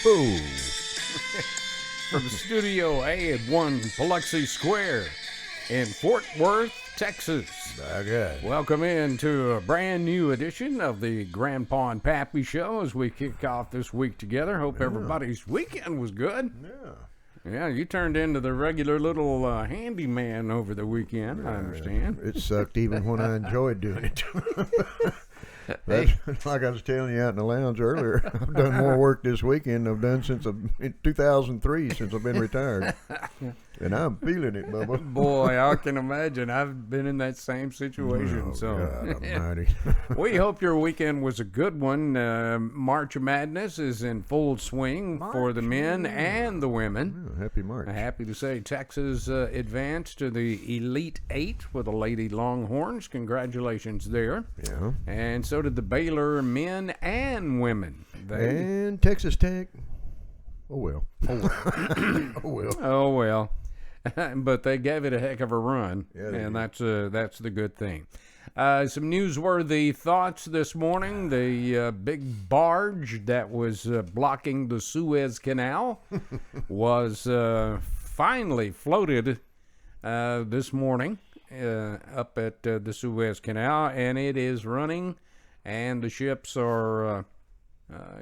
Oh. From Studio A at 1 Biloxi Square in Fort Worth, Texas. My God. Welcome in to a brand new edition of the Grandpa and Pappy Show as we kick off this week together. Hope everybody's weekend was good. Yeah, you turned into the regular little handyman over the weekend, I understand. It sucked even when I enjoyed doing it. That's like I was telling you out in the lounge earlier. I've done more work this weekend than I've done since 2003, since I've been retired. And I'm feeling it, Bubba. Boy, I can imagine. I've been in that same situation. God almighty. We hope your weekend was a good one. March Madness is in full swing for the men and the women. Happy March. Happy to say Texas advanced to the Elite Eight with the Lady Longhorns. Congratulations there. Yeah. And so did the Baylor men and women. And Texas Tech. Oh, well. Oh, well. Oh, well. But they gave it a heck of a run, and that's the good thing. Some newsworthy thoughts this morning. The big barge that was blocking the Suez Canal was finally floated this morning up at the Suez Canal, and it is running, and the ships are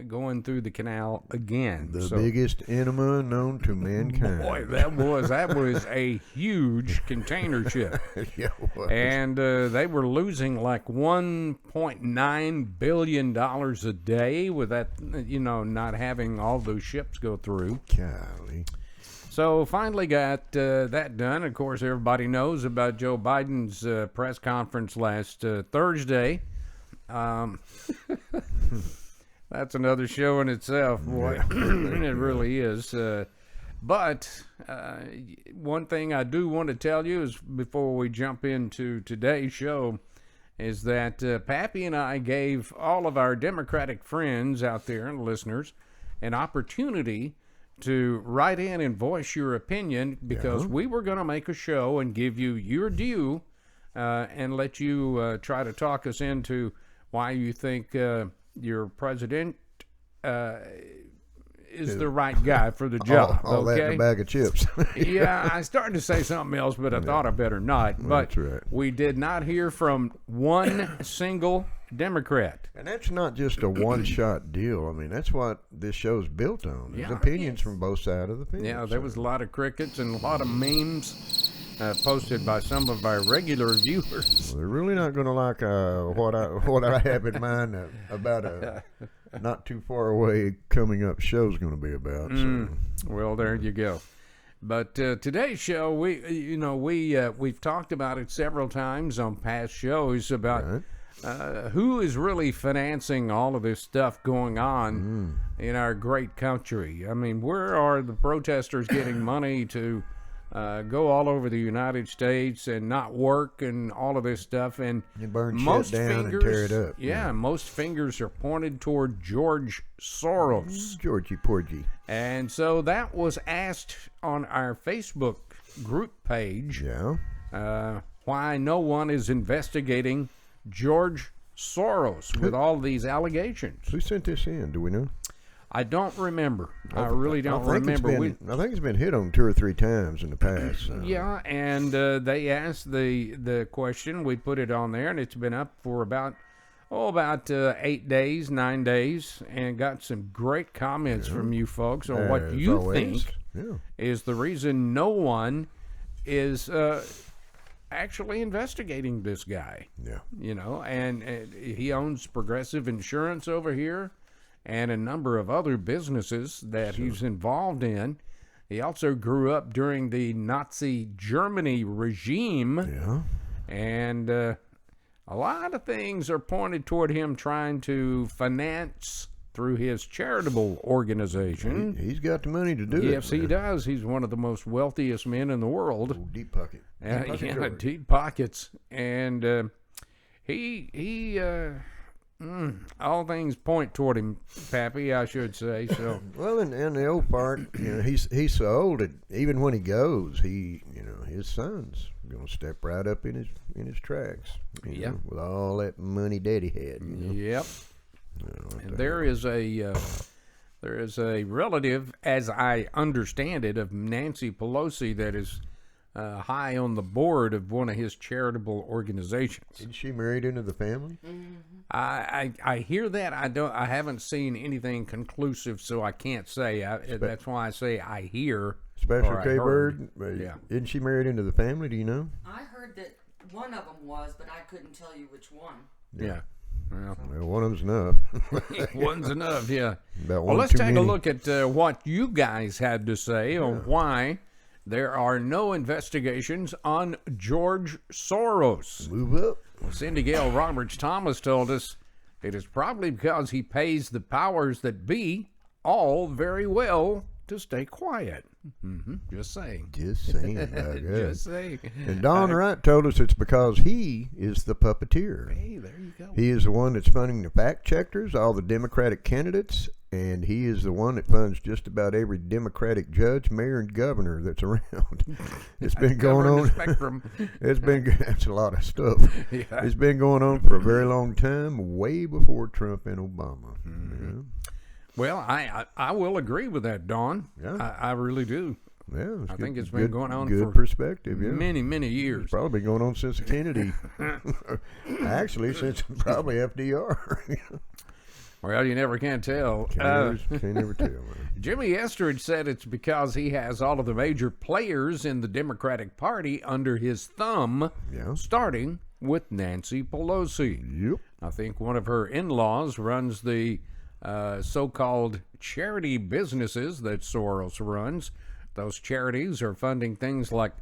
going through the canal again. The biggest enema known to mankind. Boy, that was a huge container ship. Yeah, it was. And they were losing like $1.9 billion a day with that, not having all those ships go through. Golly. So finally got that done. Of course, everybody knows about Joe Biden's press conference last Thursday. That's another show in itself, boy. It really is. But one thing I do want to tell you is before we jump into today's show is that Pappy and I gave all of our Democratic friends out there and listeners an opportunity to write in and voice your opinion because we were going to make a show and give you your due and let you try to talk us into why you think your president is the right guy for the job. All that in a bag of chips. Yeah, I started to say something else, but I thought I better not. But That's right. We did not hear from one single Democrat. And that's not just a one-shot deal. I mean, that's what this show's built on. There's opinions from both sides of the fence. Yeah, there was a lot of crickets and a lot of memes posted by some of our regular viewers. Well, they're really not going to like what I have in mind about a not too far away coming up show's going to be about. So. Well, there you go. But today's show, we've talked about it several times on past shows about who is really financing all of this stuff going on in our great country. I mean, where are the protesters getting money to go all over the United States and not work and all of this stuff? And burn shit down and tear it up. Yeah, most fingers are pointed toward George Soros. Georgie Porgy. And so that was asked on our Facebook group page. Yeah. Why no one is investigating George Soros with all these allegations. Who sent this in? Do we know? I don't remember. I really don't remember. I think it's been hit on 2 or 3 times in the past. So. Yeah, and they asked the question. We put it on there, and it's been up for about 8 days, 9 days, and got some great comments from you folks on what you think is the reason no one is actually investigating this guy. Yeah. And he owns Progressive Insurance over here, and a number of other businesses that he's involved in. He also grew up during the Nazi Germany regime. Yeah. And a lot of things are pointed toward him trying to finance through his charitable organization. He's got the money to do it. Yes, he does. He's one of the most wealthiest men in the world. Oh, deep pocket. Deep pockets. And all things point toward him, Pappy, I should say. So well, and the old part, he's so old that even when he goes, his son's gonna step right up in his tracks. With all that money Daddy had. Yep. And there is a There is a relative, as I understand it, of Nancy Pelosi that is high on the board of one of his charitable organizations. Is she married into the family? I hear that. I haven't seen anything conclusive, so I can't say. That's why I say I hear. Special K Bird? Yeah. Isn't she married into the family? Do you know? I heard that one of them was, but I couldn't tell you which one. Yeah. Well, one of them's enough. one's enough, yeah. Well, let's take a look at what you guys had to say on why there are no investigations on George Soros. Move up. Cindy Gale Roberts Thomas told us it is probably because he pays the powers that be all very well to stay quiet. Just saying. Just saying. Just saying. And Don Wright told us it's because he is the puppeteer. Hey, there you go. He is the one that's funding the fact checkers, all the Democratic candidates, and he is the one that funds just about every Democratic judge, mayor, and governor that's around. It's been going on. Spectrum. That's a lot of stuff. Yeah. It's been going on for a very long time, way before Trump and Obama. Yeah. Well, I will agree with that, Don. Yeah. I really do. Yeah, I think it's been going on good for perspective. Yeah, many, many years. It's probably been going on since Kennedy. Actually, since probably FDR. Well, you never can tell. Can't never tell. Man. Jimmy Estridge said it's because he has all of the major players in the Democratic Party under his thumb, starting with Nancy Pelosi. Yep. I think one of her in-laws runs the so-called charity businesses that Soros runs. Those charities are funding things like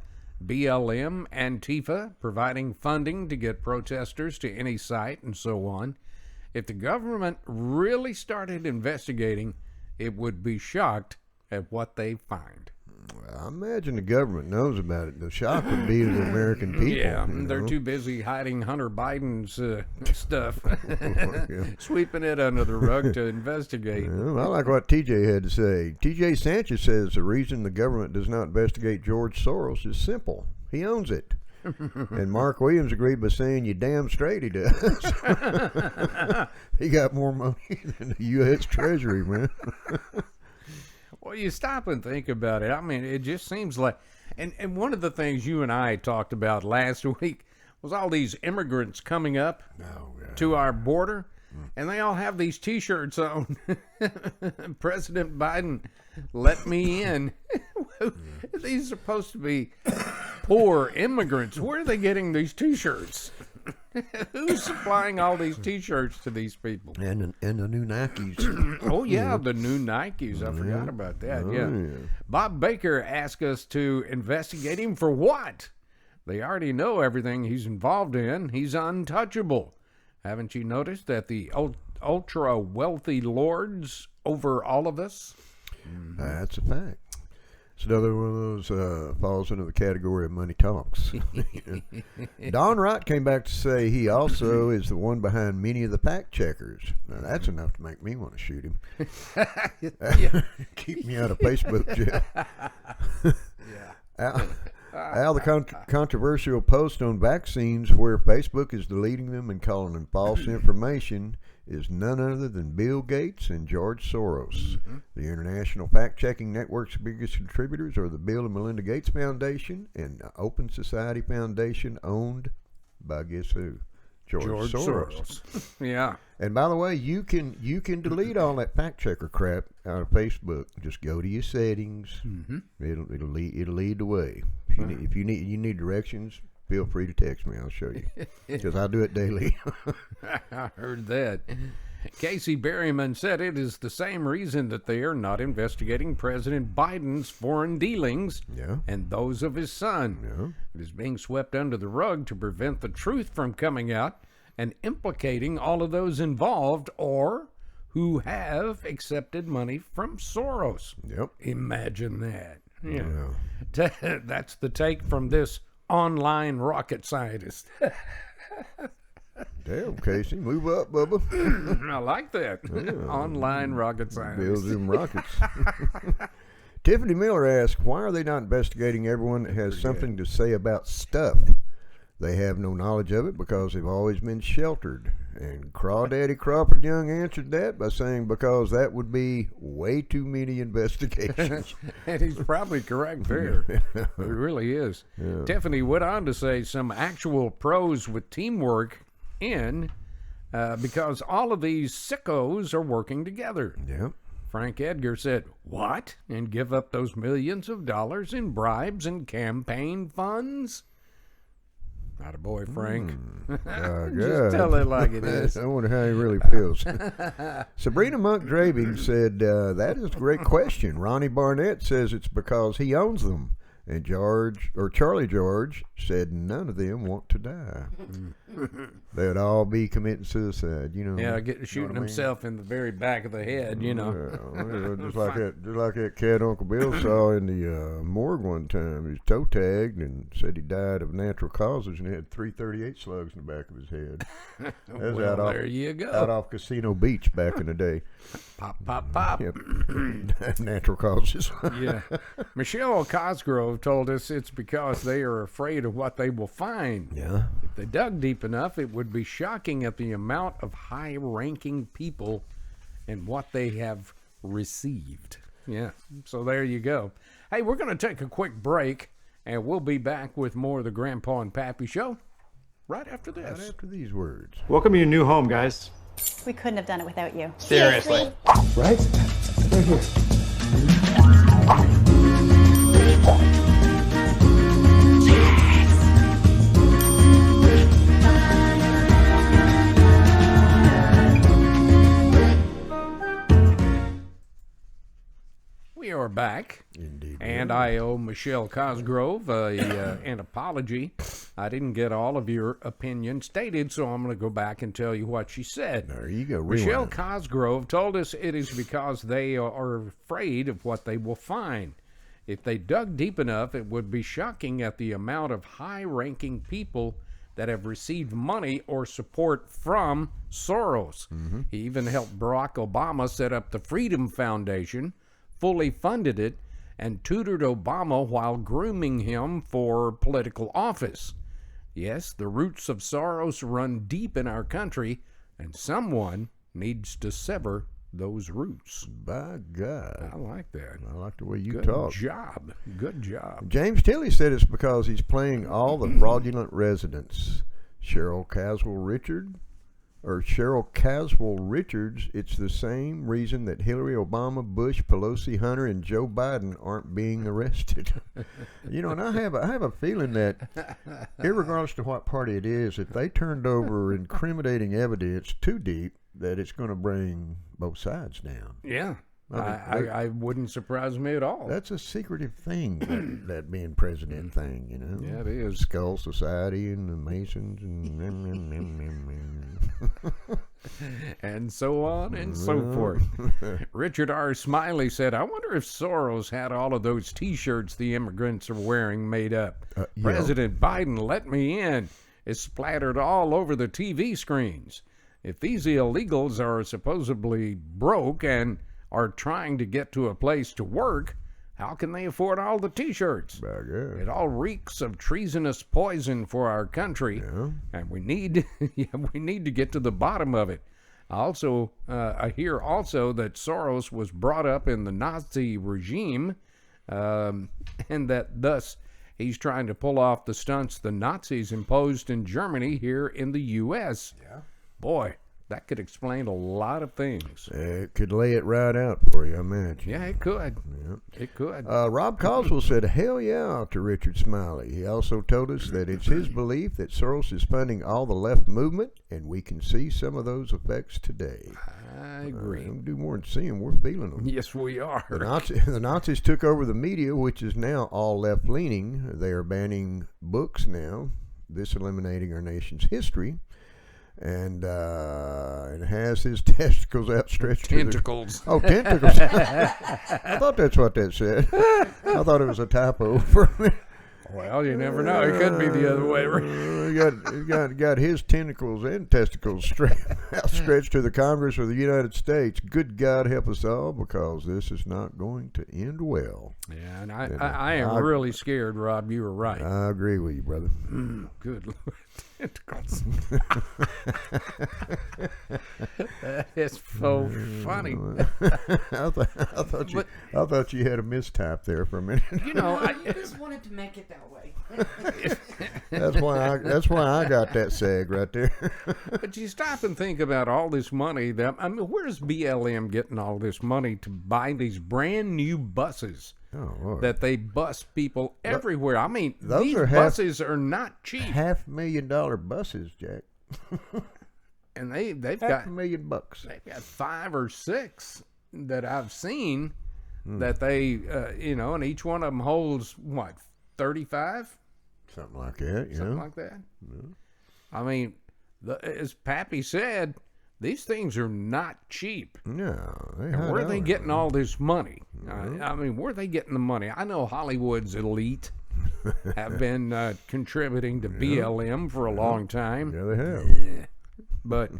BLM, Antifa, providing funding to get protesters to any site, and so on. If the government really started investigating, it would be shocked at what they find. I imagine the government knows about it. The shock would be to the American people. Yeah, they're too busy hiding Hunter Biden's stuff, sweeping it under the rug to investigate. Well, I like what TJ had to say. TJ Sanchez says the reason the government does not investigate George Soros is simple. He owns it. And Mark Williams agreed by saying, "You damn straight he does." He got more money than the U.S. Treasury, man. Well, you stop and think about it. I mean, it just seems like, and one of the things you and I talked about last week was all these immigrants coming up to our border, and they all have these T-shirts on. President Biden, let me in. These are supposed to be poor immigrants. Where are they getting these T-shirts? Who's supplying all these T-shirts to these people? And the new Nikes. Oh, yeah, the new Nikes. I forgot about that. Yeah. Bob Baker asked us to investigate him for what? They already know everything he's involved in. He's untouchable. Haven't you noticed that the ultra-wealthy lords over all of us? That's a fact. It's another one of those falls into the category of money talks. Don Wright came back to say he also is the one behind many of the fact checkers. Now that's enough to make me want to shoot him. Keep me out of Facebook jail. Al, the controversial post on vaccines where Facebook is deleting them and calling them false information is none other than Bill Gates and George Soros. The International Fact-Checking Network's biggest contributors are the Bill and Melinda Gates Foundation and the Open Society Foundation, owned by guess who? George Soros. Yeah. And by the way, you can delete all that fact checker crap out of Facebook. Just go to your settings. It'll lead the way. If you need directions, feel free to text me. I'll show you because I do it daily. I heard that. Casey Berryman said it is the same reason that they are not investigating President Biden's foreign dealings and those of his son. It is being swept under the rug to prevent the truth from coming out and implicating all of those involved or who have accepted money from Soros. Imagine that. That's the take from this online rocket scientist. Damn, Casey, move up, Bubba. I like that. Online rocket scientist. Builds them rockets. Tiffany Miller asked, why are they not investigating everyone that has something to say about stuff? They have no knowledge of it because they've always been sheltered. And Crawdaddy Crawford Young answered that by saying because that would be way too many investigations. And he's probably correct there. It really is. Yeah. Tiffany went on to say some actual pros with teamwork because all of these sickos are working together. Yep. Frank Edgar said, "What? And give up those millions of dollars in bribes and campaign funds?" Not a boy, Frank. Just tell it like it is. I wonder how he really feels. Sabrina Monk Draving said, that is a great question. Ronnie Barnett says it's because he owns them. And Charlie George said none of them want to die. They'd all be committing suicide, you know. Yeah, shooting himself in the very back of the head, you know. Yeah, just like that cat Uncle Bill saw in the morgue one time. He was toe tagged and said he died of natural causes and he had 338 slugs in the back of his head. That was There you go. Out off Casino Beach back in the day. Pop, pop, pop. Yep. Natural causes. Yeah. Michelle Cosgrove told us it's because they are afraid of what they will find. Yeah. If they dug deep enough, it would be shocking at the amount of high-ranking people and what they have received. Yeah. So there you go. Hey, we're going to take a quick break, and we'll be back with more of the Grandpa and Pappy Show right after this. Right after these words. Welcome to your new home, guys. We couldn't have done it without you. Seriously. Right? Right here. We are back. Indeed. And I owe Michelle Cosgrove an apology. I didn't get all of your opinion stated, so I'm going to go back and tell you what she said. There you go. Michelle Rewind. Cosgrove told us it is because they are afraid of what they will find. If they dug deep enough, it would be shocking at the amount of high-ranking people that have received money or support from Soros. He even helped Barack Obama set up the Freedom Foundation, fully funded it, and tutored Obama while grooming him for political office. Yes, the roots of Soros run deep in our country, and someone needs to sever those roots. By God. I like that. I like the way you Good talk. job. Good job. James Tilley said it's because he's playing all the fraudulent residents. Cheryl Caswell Richards, it's the same reason that Hillary, Obama, Bush, Pelosi, Hunter, and Joe Biden aren't being arrested. You know, and I have a feeling that, irregardless to what party it is, if they turned over incriminating evidence too deep, that it's going to bring both sides down. Yeah. I mean, I wouldn't surprise me at all. That's a secretive thing, that being president thing, you know. Yeah, it is. Skull Society and the Masons and and so on and so forth. Richard R. Smiley said, I wonder if Soros had all of those T-shirts the immigrants are wearing made up. Yeah. President Biden, let me in, is splattered all over the TV screens. If these illegals are supposedly broke and are trying to get to a place to work, how can they afford all the T-shirts? By God. It all reeks of treasonous poison for our country, Yeah. and we need to get to the bottom of it. I hear also that Soros was brought up in the Nazi regime, and that thus he's trying to pull off the stunts the Nazis imposed in Germany here in the U.S. Yeah. Boy, that could explain a lot of things. It could lay it right out for you, I imagine. Yeah, it could. Yeah. It could. Rob Coswell said, hell yeah, to Richard Smiley. He also told us that it's his belief that Soros is funding all the left movement, and we can see some of those effects today. I agree. Don't do more than see them, we're feeling them. Yes, we are. The Nazis took over the media, which is now all left-leaning. They are banning books now, this eliminating our nation's history. And it has his testicles outstretched. Tentacles. Tentacles. I thought that's what that said. I thought it was a typo for me. Well, you never know. It could be the other way around. He got his tentacles and testicles outstretched to the Congress of the United States. Good God help us all, because this is not going to end well. Yeah, and I am really scared, Rob. You were right. I agree with you, brother. Good Lord. Tentacles. That is so funny. I thought you had a mistype there for a minute. You know, You just wanted to make it that way. That's why I got that sag right there. But you stop and think about all this money where's BLM getting all this money to buy these brand new buses? Oh, Lord. That they bus people everywhere. I mean, Those these are buses are not cheap. $500,000 buses, Jack. And they've got $500,000. They've got 5 or 6 that I've seen that they and each one of them holds what, 35? Something like that, Something like that. Yeah. I mean, as Pappy said, these things are not cheap. No. And where are they getting all this money? I mean, where are they getting the money? I know Hollywood's elite have been contributing to BLM for a long time. Yeah, they have. But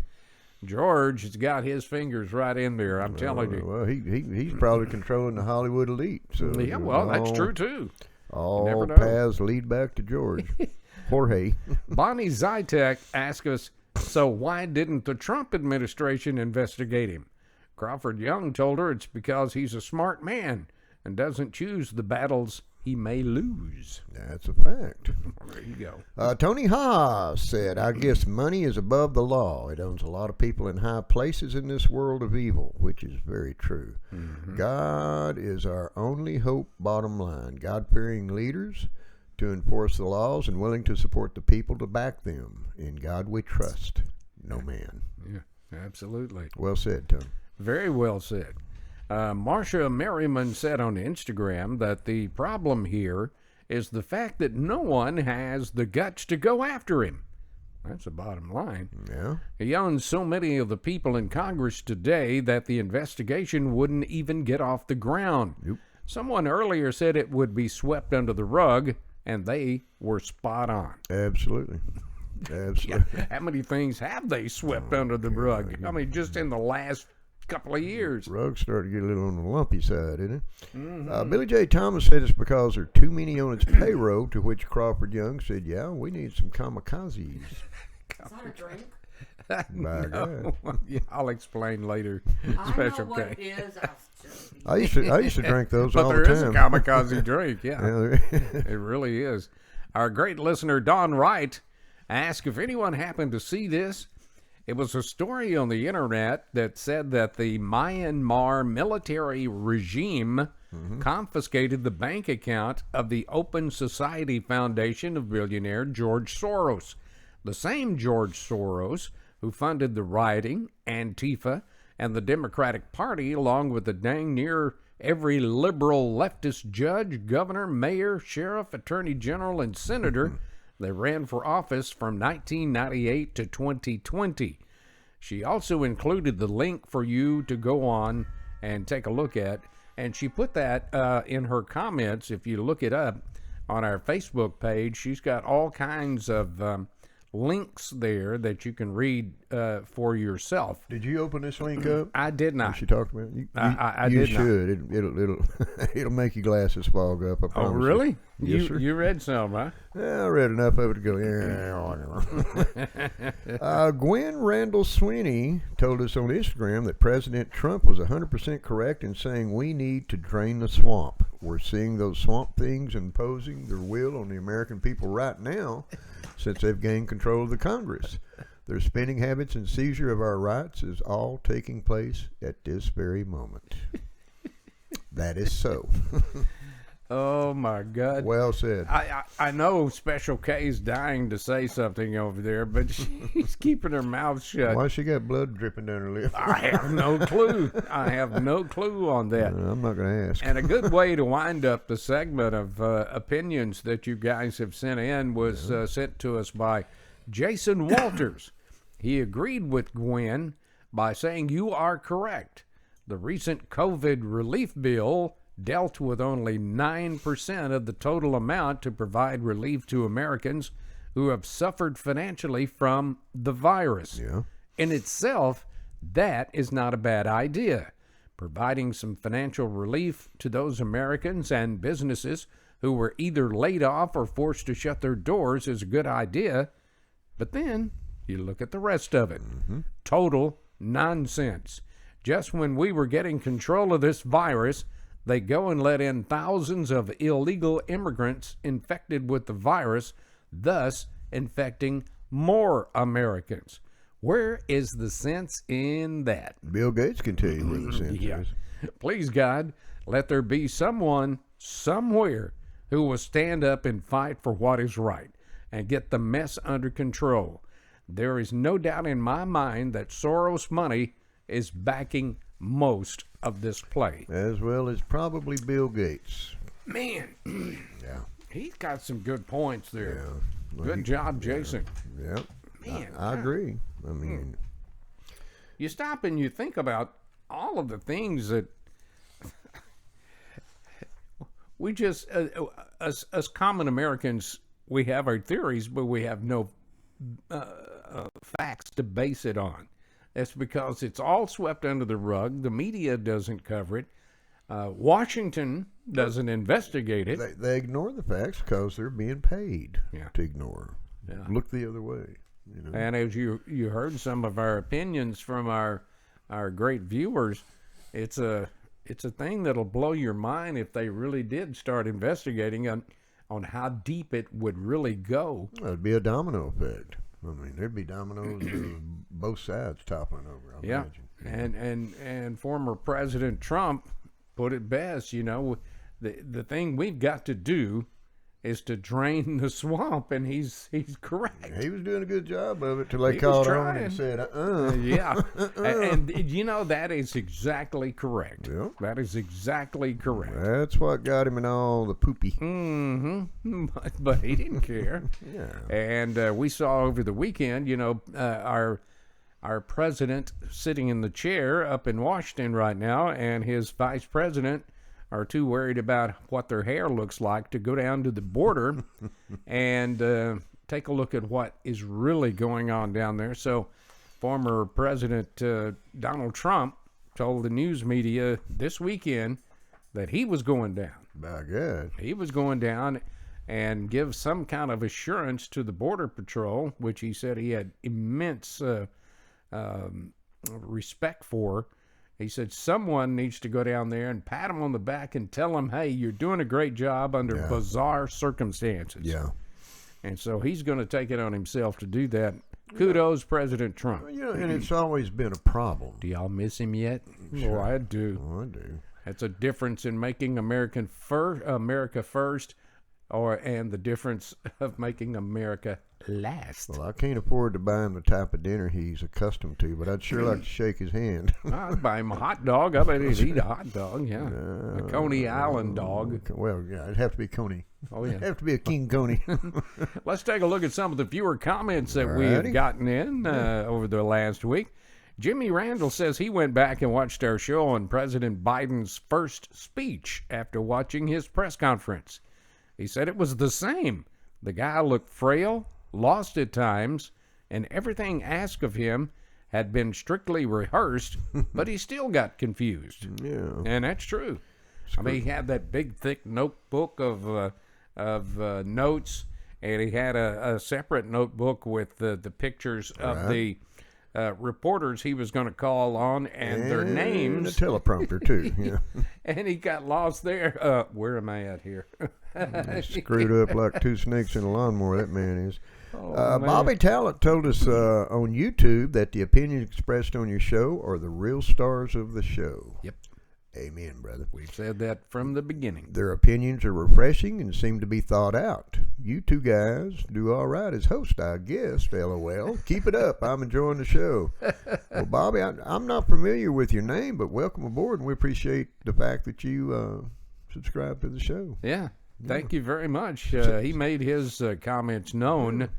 George has got his fingers right in there, I'm telling you. Well, he's probably controlling the Hollywood elite. So Yeah, well, that's true, too. All paths lead back to George. Jorge. Bonnie Zytek asked us, so why didn't the Trump administration investigate him? Crawford Young told her it's because he's a smart man and doesn't choose the battles he may lose. That's a fact. There you go. Tony Haas said, I guess money is above the law. It owns a lot of people in high places in this world of evil, which is very true. Mm-hmm. God is our only hope, bottom line. God-fearing leaders to enforce the laws and willing to support the people to back them. In God we trust, no man. Yeah, absolutely. Well said, Tom. Very well said. Marcia Merriman said on Instagram that the problem here is the fact that no one has the guts to go after him. That's the bottom line. Yeah. He owns so many of the people in Congress today that the investigation wouldn't even get off the ground. Nope. Someone earlier said it would be swept under the rug, and they were spot on. Absolutely. Absolutely. Yeah. How many things have they swept under the rug? I mean, just in the last couple of years. Rug's starting to get a little on the lumpy side, isn't it? Mm-hmm. Billy J. Thomas said it's because there are too many on its payroll, to which Crawford Young said, yeah, we need some kamikazes. Is that a drink? No. Yeah, I'll explain later. I Special know what K. it is. I used to drink those But all there the is a time. kamikaze drink, yeah. It really is. Our great listener, Don Wright, asked if anyone happened to see this. It was a story on the internet that said that the Myanmar military regime confiscated the bank account of the Open Society Foundation of billionaire George Soros. The same George Soros who funded the rioting, Antifa, and the Democratic Party, along with the dang near every liberal leftist judge, governor, mayor, sheriff, attorney general, and senator that ran for office from 1998 to 2020. She also included the link for you to go on and take a look at, and she put that in her comments. If you look it up on our Facebook page, she's got all kinds of links there that you can read for yourself. Did you open this link up? I did not. She talked about it. I You did not. should. It'll make your glasses fog up. I Oh, promise really? Yes, sir. You read some, huh? Yeah, I read enough of it to go, yeah. Gwen Randall Sweeney told us on Instagram that President Trump was 100% correct in saying we need to drain the swamp. We're seeing those swamp things imposing their will on the American people right now since they've gained control of the Congress. Their spending habits and seizure of our rights is all taking place at this very moment. That is so. Oh, my God. Well said. I know Special K's dying to say something over there, but she's keeping her mouth shut. Why she got blood dripping down her lip? I have no clue. I have no clue on that. I'm not going to ask. And a good way to wind up the segment of opinions that you guys have sent in was sent to us by Jason Walters. He agreed with Gwen by saying you are correct. The recent COVID relief bill dealt with only 9% of the total amount to provide relief to Americans who have suffered financially from the virus. Yeah. In itself, that is not a bad idea. Providing some financial relief to those Americans and businesses who were either laid off or forced to shut their doors is a good idea. But then you look at the rest of it. Total nonsense. Just when we were getting control of this virus, they go and let in thousands of illegal immigrants infected with the virus, thus infecting more Americans. Where is the sense in that? Bill Gates can tell you where the sense Yeah. is. Please, God, let there be someone somewhere who will stand up and fight for what is right and get the mess under control. There is no doubt in my mind that Soros money is backing most of this play. As well as probably Bill Gates. Man, Yeah. he's got some good points there. Yeah. Well, Good job, Jason. Yeah. Man, I agree. I mean, You stop and you think about all of the things that we just, as common Americans, we have our theories, but we have no facts to base it on. That's because it's all swept under the rug. The media doesn't cover it. Washington doesn't investigate it. they ignore the facts because they're being paid Yeah. to ignore. Yeah. Look the other way. You know? And as you heard some of our opinions from our great viewers, it's a thing that'll blow your mind if they really did start investigating on how deep it would really go. It'd be a domino effect. I mean, there'd be dominoes of both sides toppling over, I Yeah, imagine. and former President Trump put it best. You know, the thing we've got to do is to drain the swamp, and he's correct. He was doing a good job of it till they He was called on trying. and said, Yeah, and you know that is exactly correct. Yeah. That is exactly correct. That's what got him in all the poopy. But he didn't care. Yeah. And we saw over the weekend, you know, our president sitting in the chair up in Washington right now, and his vice president are too worried about what their hair looks like to go down to the border and take a look at what is really going on down there. So former President Donald Trump told the news media this weekend that he was going down. By God. He was going down and give some kind of assurance to the Border Patrol, which he said he had immense respect for. He said someone needs to go down there and pat him on the back and tell him, hey, you're doing a great job under bizarre circumstances. Yeah. And so he's going to take it on himself to do that. Kudos, President Trump. You know, and it's always been a problem. Do y'all miss him yet? Sure. Well, I do. Oh, I do. That's a difference in making America first, and the difference of making America last. Well, I can't afford to buy him the type of dinner he's accustomed to, but I'd sure like to shake his hand. I'd buy him a hot dog. I bet he'd eat a hot dog, yeah. A Coney Island dog. Well, yeah, it'd have to be Coney. Oh, yeah. It'd have to be a King Coney. Let's take a look at some of the viewer comments that we have Alrighty. gotten in over the last week. Jimmy Randall says he went back and watched our show on President Biden's first speech after watching his press conference. He said it was the same. The guy looked frail, lost at times, and everything asked of him had been strictly rehearsed, but he still got confused. Yeah. And that's true. I mean, he had that big, thick notebook of notes, and he had a separate notebook with the pictures of the reporters he was going to call on and their names. And a teleprompter, too. Yeah. And he got lost there. Where am I at here? Screwed up like two snakes in a lawnmower, that man is. Oh, man. Bobby Talent told us on YouTube that the opinions expressed on your show are the real stars of the show. Yep. Amen, brother. We've said that from the beginning. Their opinions are refreshing and seem to be thought out. You two guys do all right as host, I guess. LOL. Keep it up. I'm enjoying the show. Well, Bobby, I'm not familiar with your name, but welcome aboard, and we appreciate the fact that you subscribe to the show. Yeah. Thank you very much. He made his comments known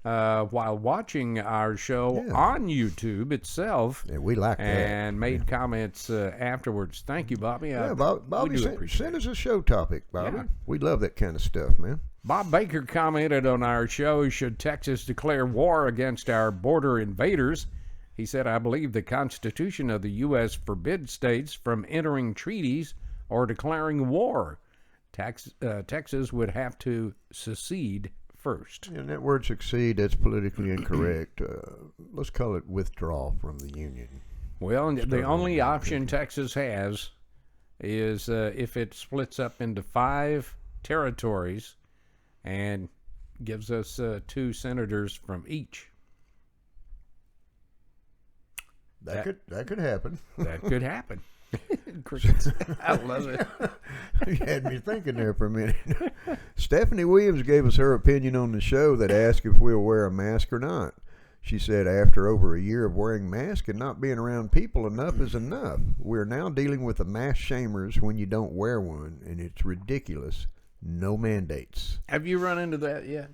while watching our show on YouTube itself. Yeah, we like that. And made comments afterwards. Thank you, Bobby. Yeah, Bobby, send us a show topic, Bobby. Yeah. We love that kind of stuff, man. Bob Baker commented on our show, should Texas declare war against our border invaders? He said, I believe the Constitution of the U.S. forbids states from entering treaties or declaring war. Texas would have to secede first. And that word succeed, that's politically incorrect. Let's call it withdraw from the Union. Well, the only option Texas has is if it splits up into 5 territories and gives us 2 senators from each. That could happen. That could happen. Crickets. I love it. You had me thinking there for a minute. Stephanie Williams gave us her opinion on the show that asked if we'll wear a mask or not. She said, after over a year of wearing masks and not being around people, enough is enough. We're now dealing with the mask shamers when you don't wear one, and it's ridiculous. No mandates. Have you run into that yet?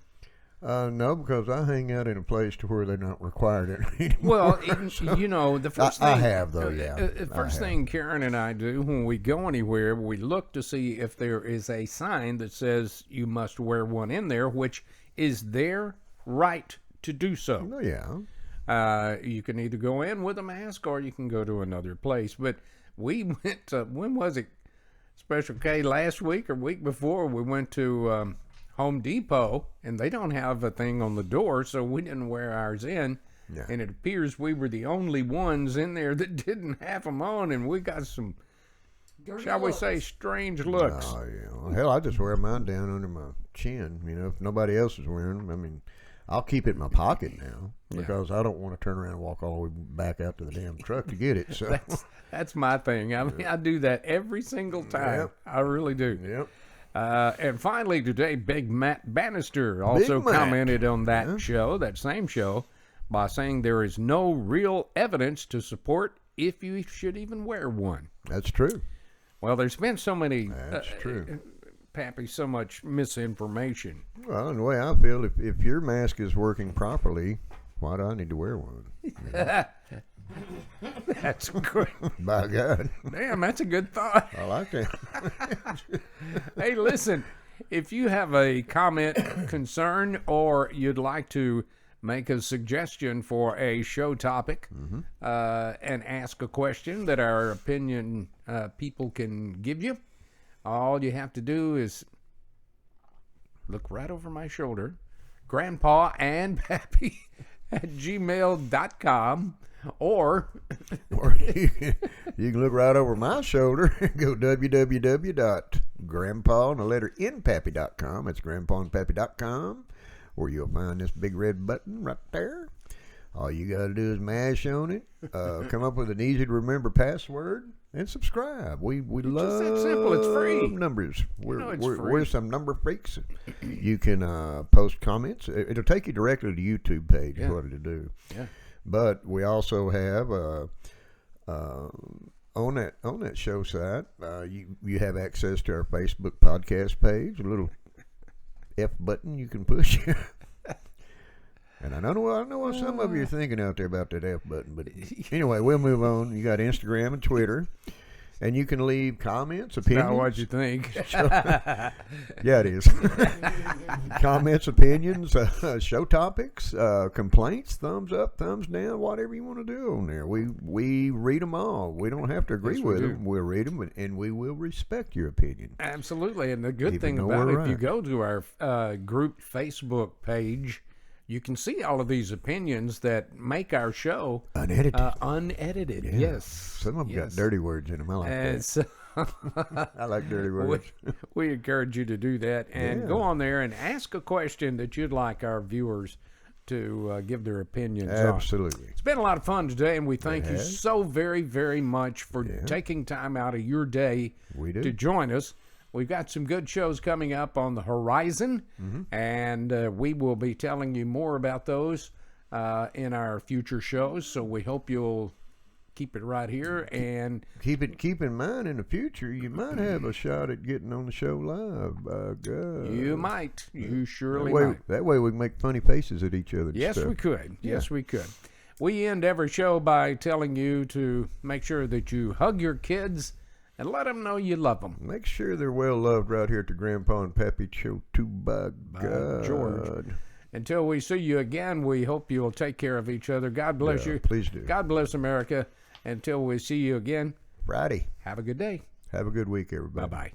No, because I hang out in a place to where they're not required it anymore. Well, you know, the first thing I have, though, yeah. The first thing Karen and I do when we go anywhere, we look to see if there is a sign that says you must wear one in there, which is their right to do so. Oh, yeah. You can either go in with a mask or you can go to another place. But we went to, when was it? Special K last week or week before, we went to Home Depot, and they don't have a thing on the door, so we didn't wear ours in. Yeah. And it appears we were the only ones in there that didn't have them on, and we got some, shall we say, strange looks. Oh, yeah. Well, hell, I just wear mine down under my chin. You know, if nobody else is wearing them, I mean, I'll keep it in my pocket now because I don't want to turn around and walk all the way back out to the damn truck to get it. So that's my thing. I mean, I do that every single time. Yep. I really do. Yep. And finally today, Big Matt Bannister also commented on that show, that same show, by saying there is no real evidence to support if you should even wear one. That's true. Well, there's been so many, that's true. Pappy, so much misinformation. Well, and the way I feel, if your mask is working properly, why do I need to wear one? You know? That's great. By God. Damn, that's a good thought. I like that. Hey, listen, if you have a comment, concern, or you'd like to make a suggestion for a show topic and ask a question that our opinion people can give you, all you have to do is look right over my shoulder, Grandpa and Pappy at gmail.com. Or you can look right over my shoulder and go www.grandpaandthelletterinpappy.com. That's grandpaandpappy.com, where you'll find this big red button right there. All you got to do is mash on it, come up with an easy to remember password, and subscribe. We love that simple. It's free. Numbers. Free. We're some number freaks. You can post comments. It'll take you directly to the YouTube page. Is what it'll do. Yeah. But we also have on that show site, you have access to our Facebook podcast page, a little F button you can push. And I know what some of you are thinking out there about that F button, but anyway, we'll move on. You got Instagram and Twitter. And you can leave comments, opinions. Not what you think. Yeah, it is. Comments, opinions, show topics, complaints, thumbs up, thumbs down, whatever you want to do on there. We read them all. We don't have to agree with them. We'll read them, and we will respect your opinion. Absolutely. And the good thing about it, if you go to our group Facebook page, you can see all of these opinions that make our show unedited. Yeah. Yes. Some of them got dirty words in them. I like that. So I like dirty words. We encourage you to do that and go on there and ask a question that you'd like our viewers to give their opinions on. Absolutely. It's been a lot of fun today, and we thank you so very, very much for taking time out of your day to join us. We've got some good shows coming up on the horizon, and we will be telling you more about those in our future shows. So we hope you'll keep it right here. And keep in mind in the future, you might have a shot at getting on the show live. By God, you might. You surely that way, might. That way we can make funny faces at each other. And Yes, stuff. we could. Yes, we could. We end every show by telling you to make sure that you hug your kids and let them know you love them. Make sure they're well loved right here at the Grandpa and Pappy Show too. By God, George. Until we see you again, we hope you'll take care of each other. God bless you. Please do. God bless America. Until we see you again, Friday. have a good day. Have a good week, everybody. Bye-bye.